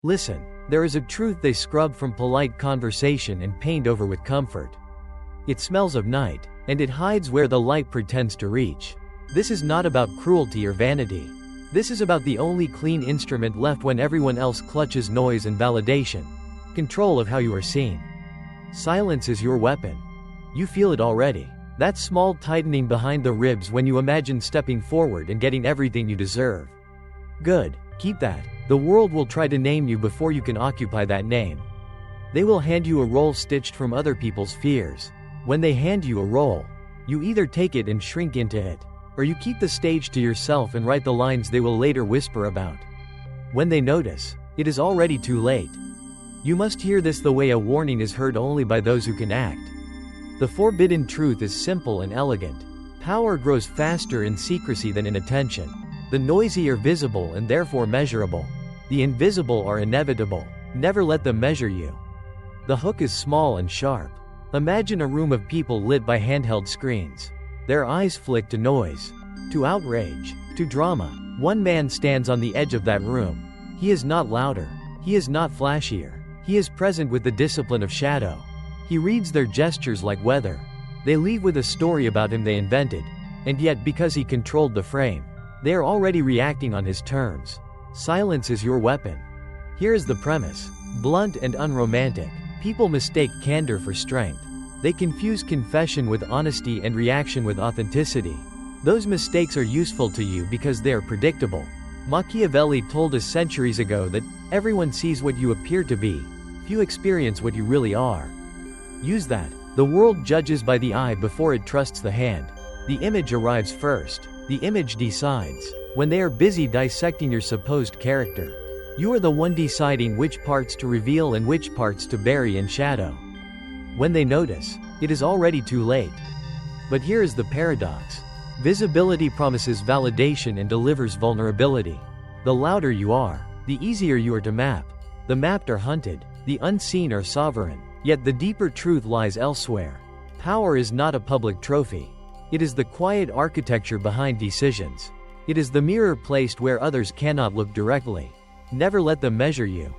Listen, there is a truth they scrub from polite conversation and paint over with comfort. It smells of night, and it hides where the light pretends to reach. This is not about cruelty or vanity. This is about the only clean instrument left when everyone else clutches noise and validation. Control of how you are seen. Silence is your weapon. You feel it already. That small tightening behind the ribs when you imagine stepping forward and getting everything you deserve. Good, keep that. The world will try to name you before you can occupy that name. They will hand you a role stitched from other people's fears. When they hand you a role, you either take it and shrink into it, or you keep the stage to yourself and write the lines they will later whisper about. When they notice, it is already too late. You must hear this the way a warning is heard only by those who can act. The forbidden truth is simple and elegant. Power grows faster in secrecy than in attention. The noisy are visible and therefore measurable. The invisible are inevitable. Never let them measure you. The hook is small and sharp. Imagine a room of people lit by handheld screens. Their eyes flick to noise, to outrage, to drama. One man stands on the edge of that room. He is not louder. He is not flashier. He is present with the discipline of shadow. He reads their gestures like weather. They leave with a story about him they invented. And yet because he controlled the frame, they are already reacting on his terms. Silence is your weapon. Here is the premise. Blunt and unromantic. People mistake candor for strength. They confuse confession with honesty and reaction with authenticity. Those mistakes are useful to you because they are predictable. Machiavelli told us centuries ago that everyone sees what you appear to be. Few experience what you really are. Use that. The world judges by the eye before it trusts the hand. The image arrives first. The image decides. When they are busy dissecting your supposed character, you are the one deciding which parts to reveal and which parts to bury in shadow. When they notice, it is already too late. But here is the paradox. Visibility promises validation and delivers vulnerability. The louder you are, the easier you are to map. The mapped are hunted, the unseen are sovereign. Yet the deeper truth lies elsewhere. Power is not a public trophy. It is the quiet architecture behind decisions. It is the mirror placed where others cannot look directly. Never let them measure you.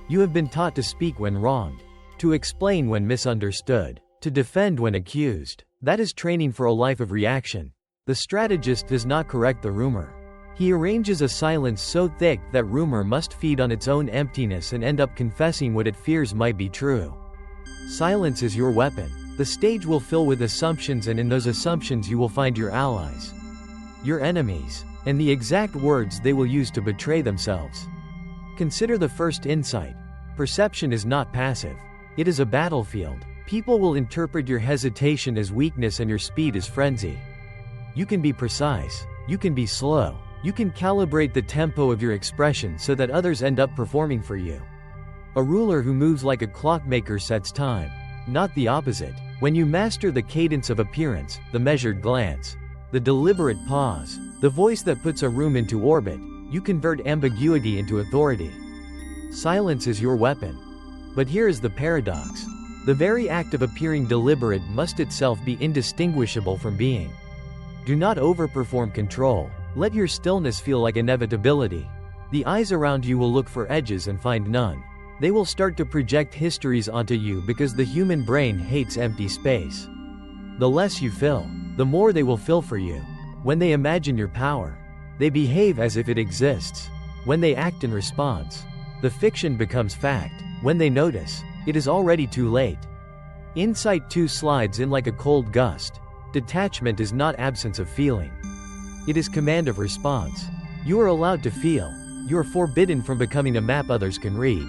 You have been taught to speak when wronged, to explain when misunderstood, to defend when accused. That is training for a life of reaction. The strategist does not correct the rumor. He arranges a silence so thick that rumor must feed on its own emptiness and end up confessing what it fears might be true. Silence is your weapon. The stage will fill with assumptions, and in those assumptions you will find your allies, your enemies, and the exact words they will use to betray themselves. Consider the first insight. Perception is not passive. It is a battlefield. People will interpret your hesitation as weakness and your speed as frenzy. You can be precise. You can be slow. You can calibrate the tempo of your expression so that others end up performing for you. A ruler who moves like a clockmaker sets time, not the opposite. When you master the cadence of appearance, the measured glance, the deliberate pause, the voice that puts a room into orbit, you convert ambiguity into authority. Silence is your weapon. But here is the paradox. The very act of appearing deliberate must itself be indistinguishable from being. Do not overperform control. Let your stillness feel like inevitability. The eyes around you will look for edges and find none. They will start to project histories onto you because the human brain hates empty space. The less you fill, the more they will fill for you. When they imagine your power, they behave as if it exists. When they act in response, the fiction becomes fact. When they notice, it is already too late. Insight too slides in like a cold gust. Detachment is not absence of feeling. It is command of response. You are allowed to feel. You are forbidden from becoming a map others can read.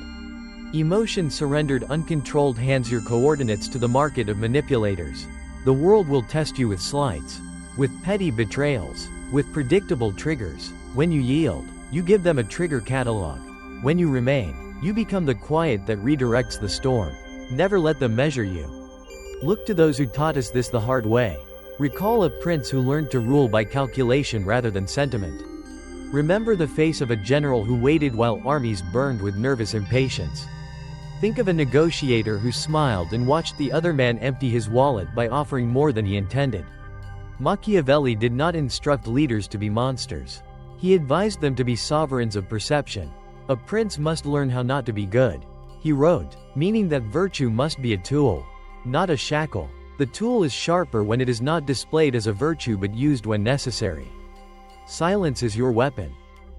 Emotion surrendered uncontrolled hands your coordinates to the market of manipulators. The world will test you with slights, with petty betrayals, with predictable triggers. When you yield, you give them a trigger catalog. When you remain, you become the quiet that redirects the storm. Never let them measure you. Look to those who taught us this the hard way. Recall a prince who learned to rule by calculation rather than sentiment. Remember the face of a general who waited while armies burned with nervous impatience. Think of a negotiator who smiled and watched the other man empty his wallet by offering more than he intended. Machiavelli did not instruct leaders to be monsters. He advised them to be sovereigns of perception. A prince must learn how not to be good. He wrote, meaning that virtue must be a tool, not a shackle. The tool is sharper when it is not displayed as a virtue but used when necessary. Silence is your weapon.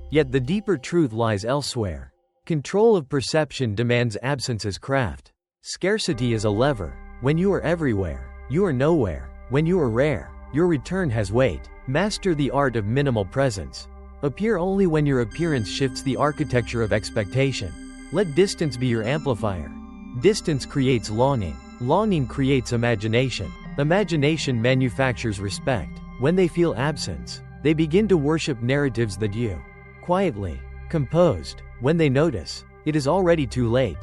Yet the deeper truth lies elsewhere. Control of perception demands absence as craft. Scarcity is a lever. When you are everywhere, you are nowhere. When you are rare, your return has weight. Master the art of minimal presence. Appear only when your appearance shifts the architecture of expectation. Let distance be your amplifier. Distance creates longing. Longing creates imagination. Imagination manufactures respect. When they feel absence, they begin to worship narratives that you quietly composed. When they notice, it is already too late.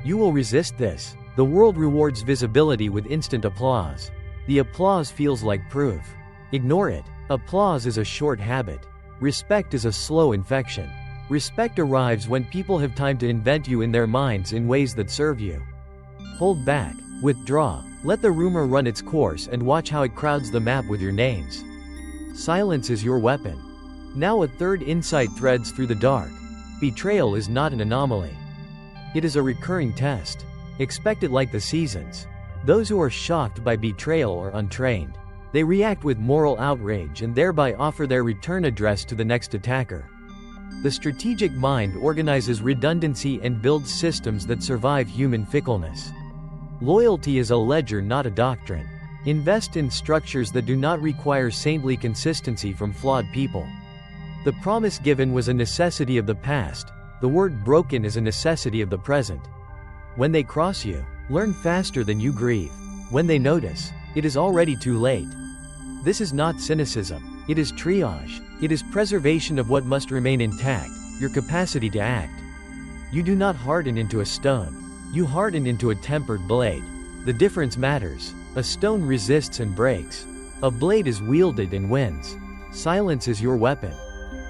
You will resist this. The world rewards visibility with instant applause. The applause feels like proof. Ignore it. Applause is a short habit. Respect is a slow infection. Respect arrives when people have time to invent you in their minds in ways that serve you. Hold back. Withdraw. Let the rumor run its course and watch how it crowds the map with your names. Silence is your weapon. Now a third insight threads through the dark. Betrayal is not an anomaly. It is a recurring test. Expect it like the seasons. Those who are shocked by betrayal are untrained. They react with moral outrage and thereby offer their return address to the next attacker. The strategic mind organizes redundancy and builds systems that survive human fickleness. Loyalty is a ledger, not a doctrine. Invest in structures that do not require saintly consistency from flawed people. The promise given was a necessity of the past. The word broken is a necessity of the present. When they cross you, learn faster than you grieve. When they notice, it is already too late. This is not cynicism. It is triage. It is preservation of what must remain intact, your capacity to act. You do not harden into a stone. You harden into a tempered blade. The difference matters. A stone resists and breaks. A blade is wielded and wins. Silence is your weapon.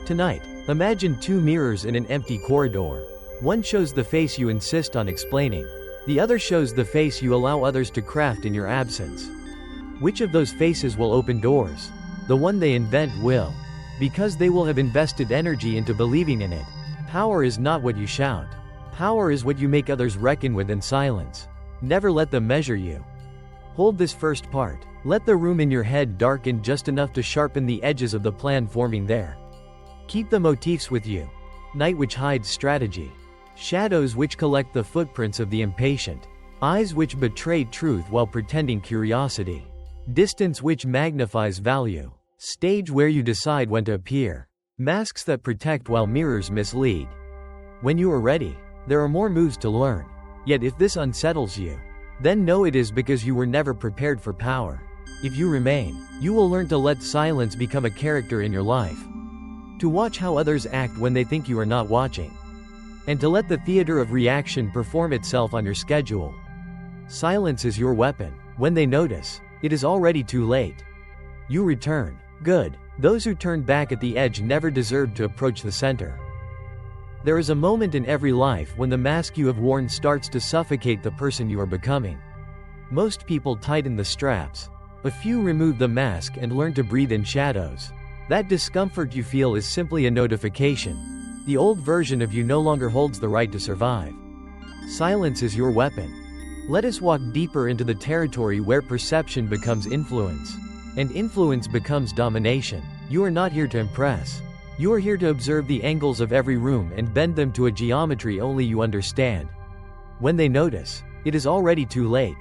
Tonight, imagine two mirrors in an empty corridor. One shows the face you insist on explaining. The other shows the face you allow others to craft in your absence. Which of those faces will open doors? The one they invent will. Because they will have invested energy into believing in it. Power is not what you shout. Power is what you make others reckon with in silence. Never let them measure you. Hold this first part. Let the room in your head darken just enough to sharpen the edges of the plan forming there. Keep the motifs with you. Night which hides strategy. Shadows which collect the footprints of the impatient. Eyes which betray truth while pretending curiosity. Distance which magnifies value. Stage where you decide when to appear. Masks that protect while mirrors mislead. When you are ready, there are more moves to learn. Yet if this unsettles you, then know it is because you were never prepared for power. If you remain, you will learn to let silence become a character in your life. To watch how others act when they think you are not watching. And to let the theater of reaction perform itself on your schedule. Silence is your weapon. When they notice, it is already too late. You return. Good. Those who turn back at the edge never deserved to approach the center. There is a moment in every life when the mask you have worn starts to suffocate the person you are becoming. Most people tighten the straps. A few remove the mask and learn to breathe in shadows. That discomfort you feel is simply a notification. The old version of you no longer holds the right to survive. Silence is your weapon. Let us walk deeper into the territory where perception becomes influence. And influence becomes domination. You are not here to impress. You are here to observe the angles of every room and bend them to a geometry only you understand. When they notice, it is already too late.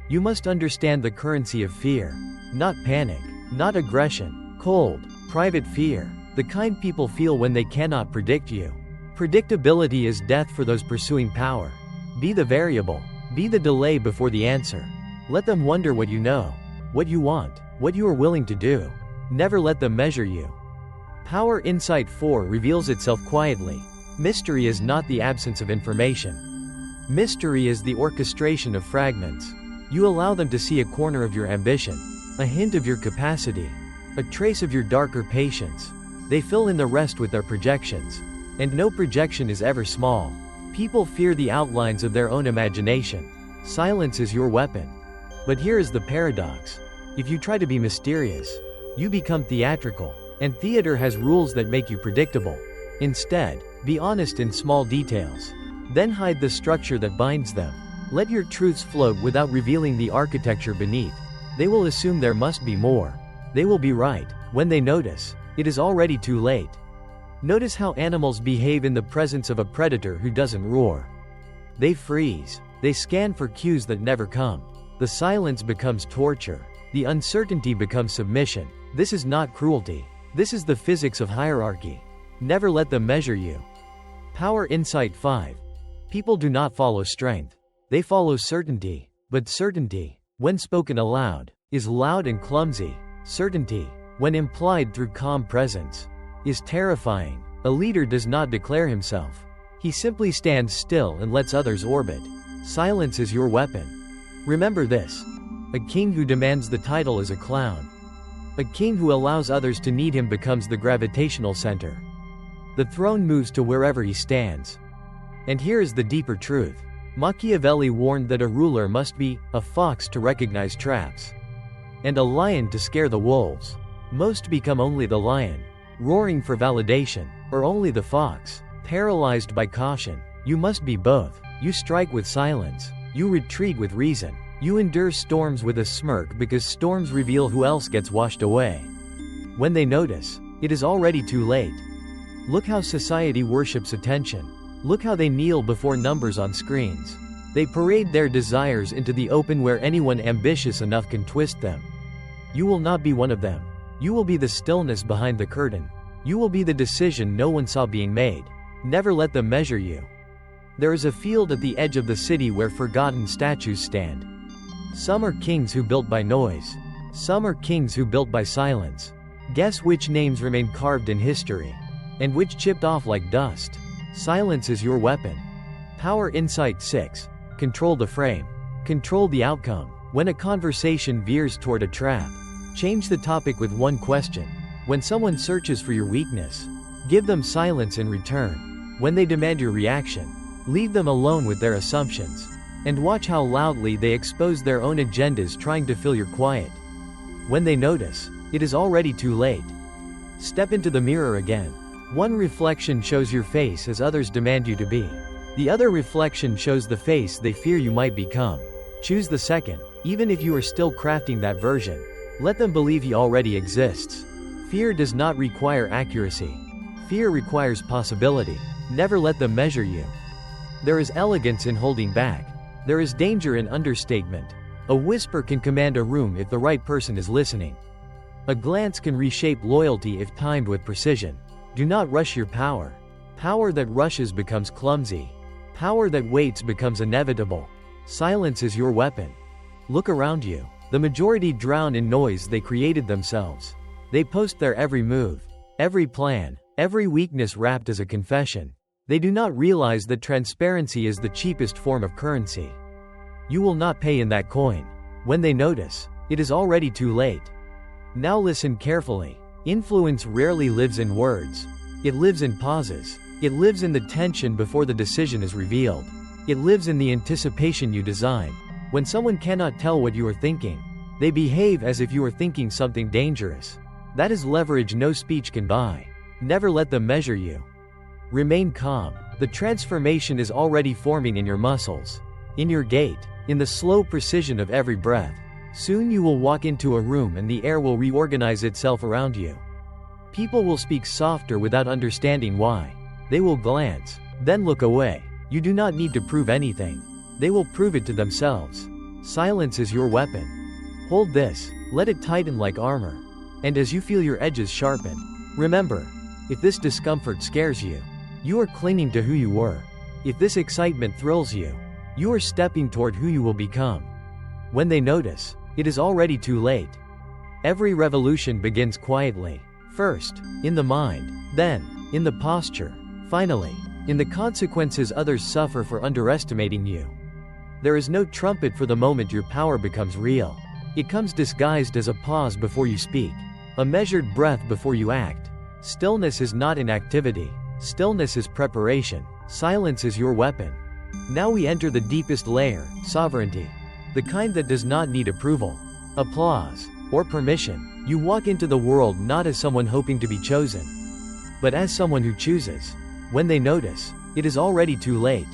You must understand the currency of fear. Not panic, not aggression, cold, private fear, the kind people feel when they cannot predict you. Predictability is death for those pursuing power. Be the variable. Be the delay before the answer. Let them wonder what you know, what you want, what you are willing to do. Never let them measure you. Power Insight 4 reveals itself quietly. Mystery is not the absence of information. Mystery is the orchestration of fragments. You allow them to see a corner of your ambition, a hint of your capacity, a trace of your darker patience. They fill in the rest with their projections. And no projection is ever small. People fear the outlines of their own imagination. Silence is your weapon. But here is the paradox. If you try to be mysterious, you become theatrical. And theater has rules that make you predictable. Instead, be honest in small details. Then hide the structure that binds them. Let your truths float without revealing the architecture beneath. They will assume there must be more. They will be right. When they notice, it is already too late. Notice how animals behave in the presence of a predator who doesn't roar. They freeze. They scan for cues that never come. The silence becomes torture. The uncertainty becomes submission. This is not cruelty. This is the physics of hierarchy. Never let them measure you. Power Insight 5. People do not follow strength. They follow certainty. But certainty, when spoken aloud, is loud and clumsy. Certainty, when implied through calm presence, is terrifying. A leader does not declare himself. He simply stands still and lets others orbit. Silence is your weapon. Remember this. A king who demands the title is a clown. A king who allows others to need him becomes the gravitational center. The throne moves to wherever he stands. And here is the deeper truth. Machiavelli warned that a ruler must be a fox to recognize traps, and a lion to scare the wolves. Most become only the lion, roaring for validation, or only the fox, paralyzed by caution. You must be both. You strike with silence. You retreat with reason. You endure storms with a smirk because storms reveal who else gets washed away. When they notice, it is already too late. Look how society worships attention. Look how they kneel before numbers on screens. They parade their desires into the open where anyone ambitious enough can twist them. You will not be one of them. You will be the stillness behind the curtain. You will be the decision no one saw being made. Never let them measure you. There is a field at the edge of the city where forgotten statues stand. Some are kings who built by noise. Some are kings who built by silence. Guess which names remain carved in history, and which chipped off like dust. Silence is your weapon. Power Insight 6. Control the frame. Control the outcome. When a conversation veers toward a trap, change the topic with one question. When someone searches for your weakness, give them silence in return. When they demand your reaction, leave them alone with their assumptions. And watch how loudly they expose their own agendas trying to fill your quiet. When they notice, it is already too late. Step into the mirror again. One reflection shows your face as others demand you to be. The other reflection shows the face they fear you might become. Choose the second, even if you are still crafting that version. Let them believe he already exists. Fear does not require accuracy. Fear requires possibility. Never let them measure you. There is elegance in holding back. There is danger in understatement. A whisper can command a room if the right person is listening. A glance can reshape loyalty if timed with precision. Do not rush your power. Power that rushes becomes clumsy. Power that waits becomes inevitable. Silence is your weapon. Look around you. The majority drown in noise they created themselves. They post their every move, every plan, every weakness wrapped as a confession. They do not realize that transparency is the cheapest form of currency. You will not pay in that coin. When they notice, it is already too late. Now listen carefully. Influence rarely lives in words. It lives in pauses. It lives in the tension before the decision is revealed. It lives in the anticipation you design. When someone cannot tell what you are thinking, they behave as if you are thinking something dangerous. That is leverage no speech can buy. Never let them measure you. Remain calm. The transformation is already forming in your muscles, in your gait, in the slow precision of every breath. Soon you will walk into a room and the air will reorganize itself around you. People will speak softer without understanding why. They will glance, then look away. You do not need to prove anything. They will prove it to themselves. Silence is your weapon. Hold this, let it tighten like armor. And as you feel your edges sharpen, remember, if this discomfort scares you, you are clinging to who you were. If this excitement thrills you, you are stepping toward who you will become. When they notice, it is already too late. Every revolution begins quietly. First, in the mind, then, in the posture, finally, in the consequences others suffer for underestimating you. There is no trumpet for the moment your power becomes real. It comes disguised as a pause before you speak, a measured breath before you act. Stillness is not inactivity. Stillness is preparation. Silence is your weapon. Now we enter the deepest layer, sovereignty. The kind that does not need approval, applause, or permission. You walk into the world not as someone hoping to be chosen, but as someone who chooses. When they notice, it is already too late.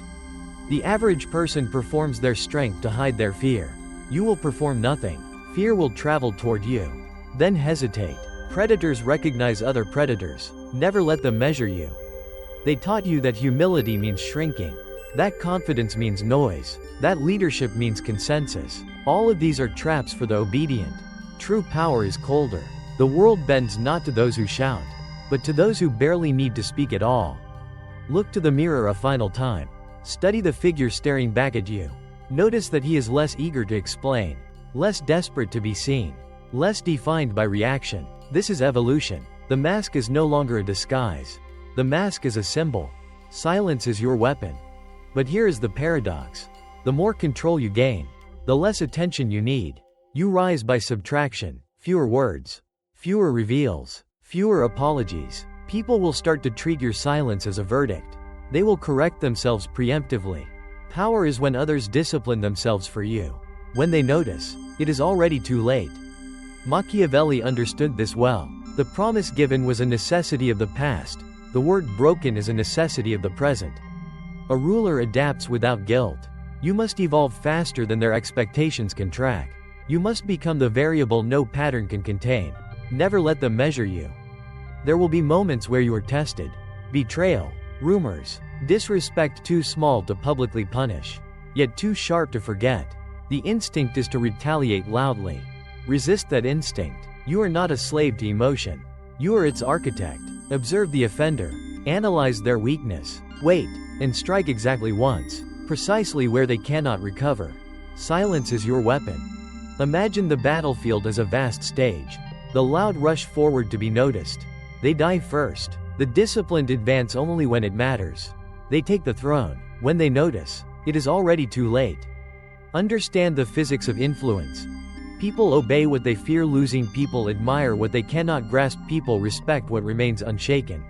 The average person performs their strength to hide their fear. You will perform nothing. Fear will travel toward you. Then hesitate. Predators recognize other predators. Never let them measure you. They taught you that humility means shrinking. That confidence means noise. That leadership means consensus. All of these are traps for the obedient. True power is colder. The world bends not to those who shout, but to those who barely need to speak at all. Look to the mirror a final time. Study the figure staring back at you. Notice that he is less eager to explain, less desperate to be seen, less defined by reaction. This is evolution. The mask is no longer a disguise. The mask is a symbol. Silence is your weapon. But here is the paradox. The more control you gain, the less attention you need. You rise by subtraction. Fewer words, fewer reveals, fewer apologies. People will start to treat your silence as a verdict. They will correct themselves preemptively. Power is when others discipline themselves for you. When they notice, it is already too late. Machiavelli understood this well. The promise given was a necessity of the past. The word broken is a necessity of the present. A ruler adapts without guilt. You must evolve faster than their expectations can track. You must become the variable no pattern can contain. Never let them measure you. There will be moments where you are tested. Betrayal, rumors, disrespect too small to publicly punish, yet too sharp to forget. The instinct is to retaliate loudly. Resist that instinct. You are not a slave to emotion. You are its architect. Observe the offender. Analyze their weakness. Wait, and strike exactly once, precisely where they cannot recover. Silence is your weapon. Imagine the battlefield as a vast stage. The loud rush forward to be noticed. They die first. The disciplined advance only when it matters. They take the throne. When they notice, it is already too late. Understand the physics of influence. People obey what they fear losing. People admire what they cannot grasp. People respect what remains unshaken.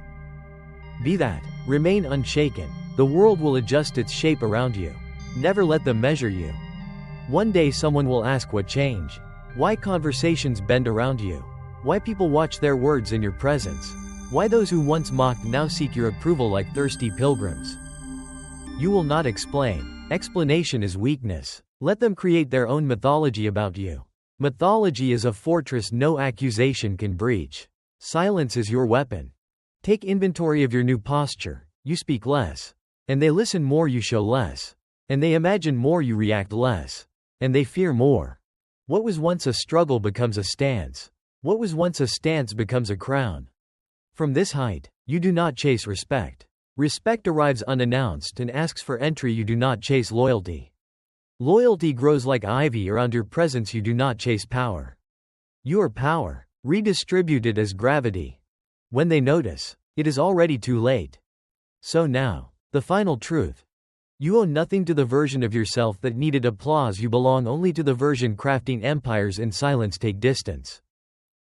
Be that. Remain unshaken. The world will adjust its shape around you. Never let them measure you. One day someone will ask what changed. Why conversations bend around you. Why people watch their words in your presence. Why those who once mocked now seek your approval like thirsty pilgrims. You will not explain. Explanation is weakness. Let them create their own mythology about you. Mythology is a fortress no accusation can breach. Silence is your weapon. Take inventory of your new posture. You speak less. And they listen more, you show less. And they imagine more, you react less. And they fear more. What was once a struggle becomes a stance. What was once a stance becomes a crown. From this height, you do not chase respect. Respect arrives unannounced and asks for entry. You do not chase loyalty. Loyalty grows like ivy around your presence. You do not chase power. You are power, redistributed as gravity. When they notice, it is already too late. So now, the final truth. You owe nothing to the version of yourself that needed applause. You belong only to the version crafting empires in silence. Take distance.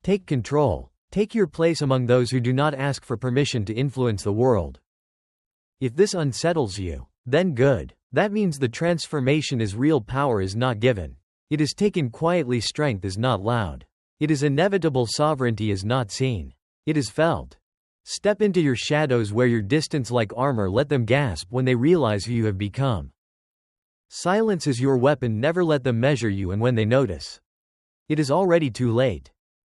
Take control. Take your place among those who do not ask for permission to influence the world. If this unsettles you, then good. That means the transformation is real. Power is not given. It is taken quietly. Strength is not loud. It is inevitable. Sovereignty is not seen. It is felt. Step into your shadows. Wear your distance like armor. Let them gasp when they realize who you have become. Silence is your weapon. Never let them measure you, and when they notice, it is already too late.